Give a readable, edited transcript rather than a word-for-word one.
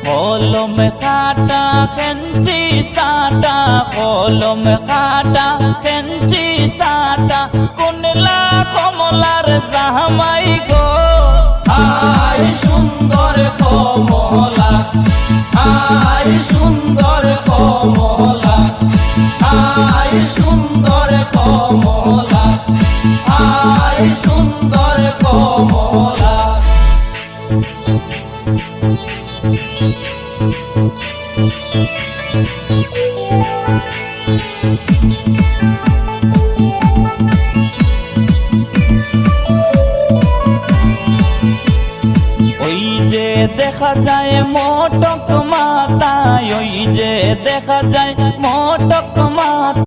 কলম খাটা খেঞ্চি সাটা, কলম খাটা খেঞ্চি সাটা, কুনলা কমলার জামাই গো। আই সুন্দর কমলা, আই সুন্দর কমলা, আই সুন্দর কমলা, আই সুন্দর কমলা। ওই যে দেখা যায় মোটক মাথায়, ওই যে দেখা যায় মোটক মাথায়।